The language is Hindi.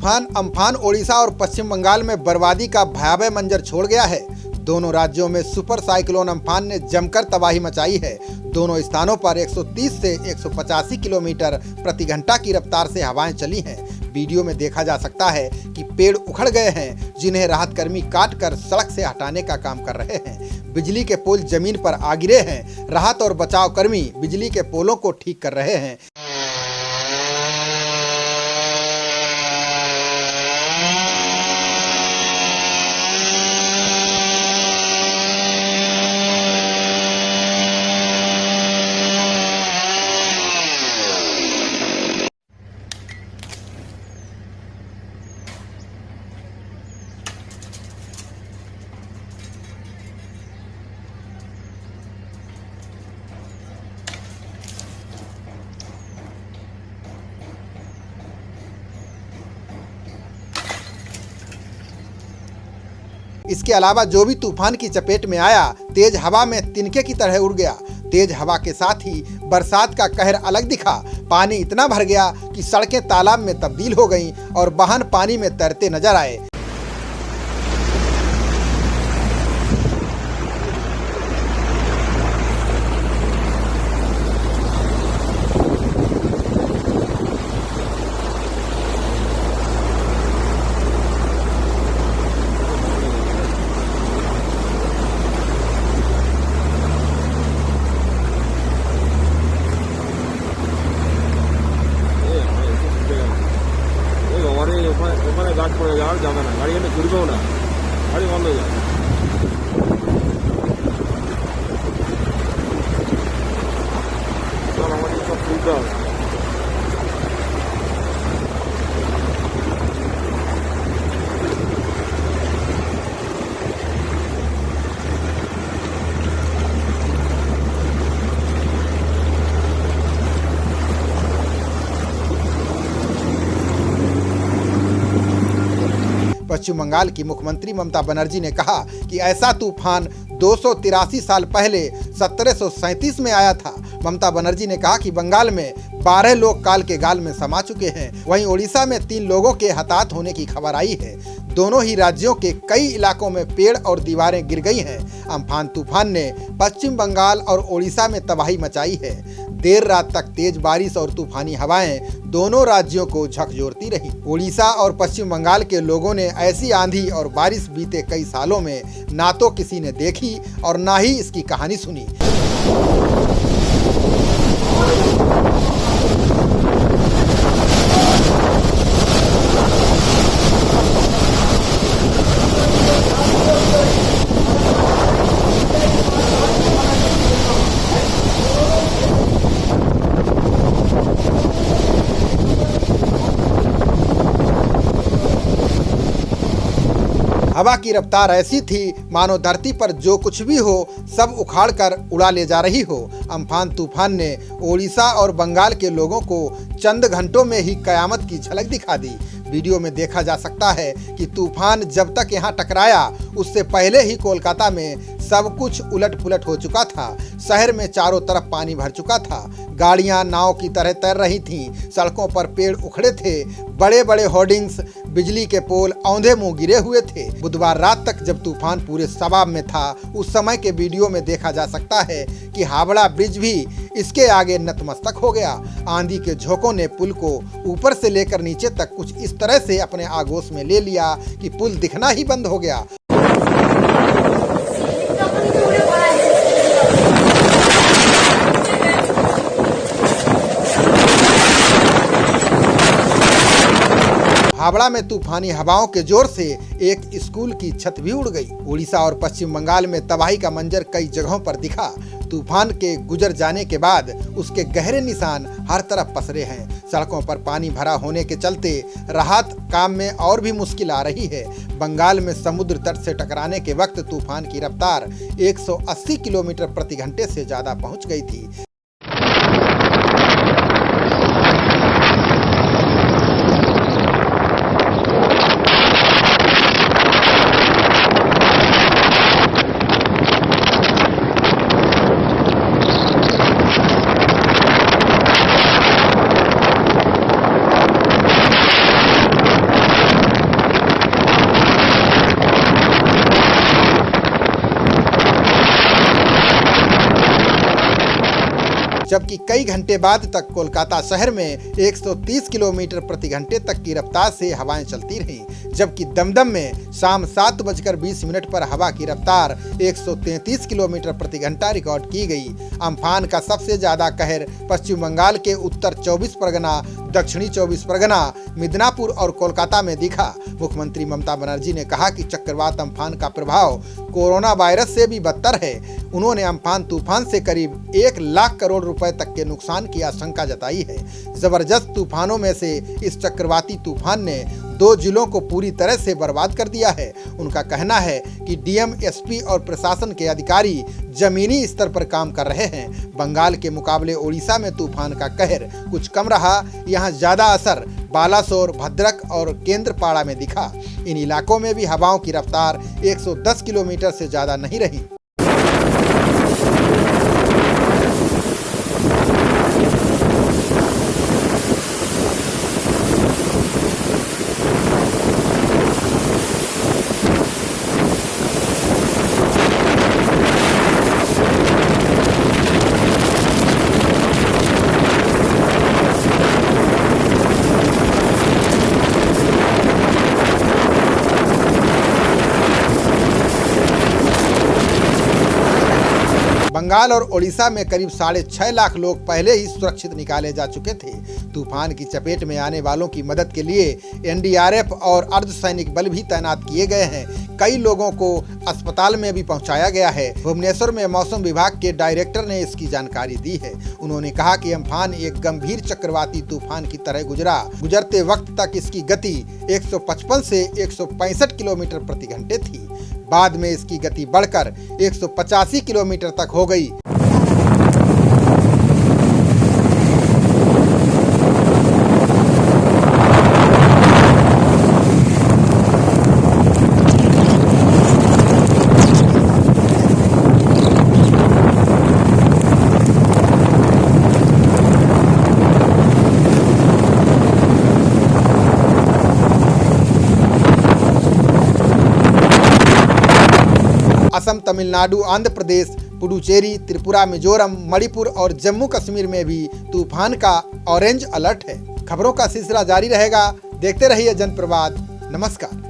तूफान अम्फान ओडिशा और पश्चिम बंगाल में बर्बादी का भयावह मंजर छोड़ गया है। दोनों राज्यों में सुपर साइक्लोन अम्फान ने जमकर तबाही मचाई है। दोनों स्थानों पर 130 से 185 किलोमीटर प्रति घंटा की रफ्तार से हवाएं चली हैं। वीडियो में देखा जा सकता है कि पेड़ उखड़ गए हैं, जिन्हें राहत कर्मी काटकर सड़क से हटाने का काम कर रहे हैं। बिजली के पोल जमीन पर आ गिरे हैं। राहत और बचाव कर्मी बिजली के पोलों को ठीक कर रहे हैं। इसके अलावा जो भी तूफान की चपेट में आया, तेज हवा में तिनके की तरह उड़ गया। तेज हवा के साथ ही बरसात का कहर अलग दिखा। पानी इतना भर गया कि सड़कें तालाब में तब्दील हो गईं और वाहन पानी में तैरते नजर आए। ওখানে গাছ পড়ে যাওয়ার যাবে না, গাড়ি এনে ঘুরবেও না, গাড়ি বন্ধ হয়ে যাবে। আমাদের সব তুলতে হবে। पश्चिम बंगाल की मुख्यमंत्री ममता बनर्जी ने कहा कि ऐसा तूफान 283 साल पहले 1737 में आया था। ममता बनर्जी ने कहा कि बंगाल में 12 लोग काल के गाल में समा चुके हैं। वहीं ओडिशा में 3 लोगों के हताहत होने की खबर आई है। दोनों ही राज्यों के कई इलाकों में पेड़ और दीवारें गिर गई हैं। अम्फान तूफान ने पश्चिम बंगाल और ओडिशा में तबाही मचाई है। देर रात तक तेज बारिश और तूफानी हवाएं दोनों राज्यों को झकझोरती रही। ओडिशा और पश्चिम बंगाल के लोगों ने ऐसी आंधी और बारिश बीते कई सालों में ना तो किसी ने देखी और ना ही इसकी कहानी सुनी। हवा की रफ्तार ऐसी थी मानो धरती पर जो कुछ भी हो सब उखाड़कर उड़ा ले जा रही हो। अम्फान तूफान ने ओडिशा और बंगाल के लोगों को चंद घंटों में ही कयामत की झलक दिखा दी। वीडियो में देखा जा सकता है कि तूफान जब तक यहाँ टकराया उससे पहले ही कोलकाता में सब कुछ उलट पुलट हो चुका था। शहर में चारों तरफ पानी भर चुका था। गाड़ियां नाव की तरह तैर रही थीं। सड़कों पर पेड़ उखड़े थे। बड़े बड़े होर्डिंग्स, बिजली के पोल औंधे मुंह गिरे हुए थे। बुधवार रात तक जब तूफान पूरे शबाब में था, उस समय के वीडियो में देखा जा सकता है कि हावड़ा ब्रिज भी इसके आगे नतमस्तक हो गया। आंधी के झोंकों ने पुल को ऊपर से लेकर नीचे तक कुछ इस तरह से अपने आगोश में ले लिया कि पुल दिखना ही बंद हो गया। हावड़ा में तूफानी हवाओं के जोर से एक स्कूल की छत भी उड़ गई। उड़ीसा और पश्चिम बंगाल में तबाही का मंजर कई जगहों पर दिखा। तूफान के गुजर जाने के बाद उसके गहरे निशान हर तरफ पसरे हैं। सड़कों पर पानी भरा होने के चलते राहत काम में और भी मुश्किल आ रही है। बंगाल में समुद्र तट से टकराने के वक्त तूफान की रफ्तार 180 किलोमीटर प्रति घंटे से ज्यादा पहुंच गई थी। जबकि कई घंटे बाद तक कोलकाता शहर में 130 किलोमीटर प्रति घंटे तक की रफ्तार से हवाएं चलती रहीं, जबकि दमदम में शाम 7:20 पर हवा की रफ्तार 133 किलोमीटर प्रति घंटा रिकॉर्ड की गई। अम्फान का सबसे ज्यादा कहर पश्चिम बंगाल के उत्तर 24 परगना, दक्षिणी 24 परगना, मिदनापुर और कोलकाता में दिखा। मुख्यमंत्री ममता बनर्जी ने कहा कि चक्रवात अम्फान का प्रभाव कोरोना वायरस से भी बदतर है। उन्होंने अम्फान तूफान से करीब 1 लाख करोड़ रुपए तक के नुकसान की आशंका जताई है। जबरदस्त तूफानों में से इस चक्रवाती तूफान ने 2 जिलों को पूरी तरह से बर्बाद कर दिया है। उनका कहना है कि डीएम, एसपी और प्रशासन के अधिकारी जमीनी स्तर पर काम कर रहे हैं। बंगाल के मुकाबले ओडिशा में तूफान का कहर कुछ कम रहा। यहाँ ज्यादा असर बालासोर, भद्रक और केंद्रपाड़ा में दिखा। इन इलाकों में भी हवाओं की रफ्तार 110 किलोमीटर से ज्यादा नहीं रही। बंगाल और ओडिशा में करीब 6.5 लाख लोग पहले ही सुरक्षित निकाले जा चुके थे। तूफान की चपेट में आने वालों की मदद के लिए एनडीआरएफ और अर्धसैनिक बल भी तैनात किए गए हैं। कई लोगों को अस्पताल में भी पहुंचाया गया है। भुवनेश्वर में मौसम विभाग के डायरेक्टर ने इसकी जानकारी दी है। उन्होंने कहा कि अम्फान एक गंभीर चक्रवाती तूफान की तरह गुजरा। गुजरते वक्त तक इसकी गति 155 से 165 किलोमीटर प्रति घंटे थी। बाद में इसकी गति बढ़कर 185 किलोमीटर तक हो गई। असम, तमिलनाडु, आंध्र प्रदेश, पुडुचेरी, त्रिपुरा, मिजोरम, मणिपुर और जम्मू कश्मीर में भी तूफान का ऑरेंज अलर्ट है। खबरों का सिलसिला जारी रहेगा। देखते रहिए जनप्रवाद। नमस्कार।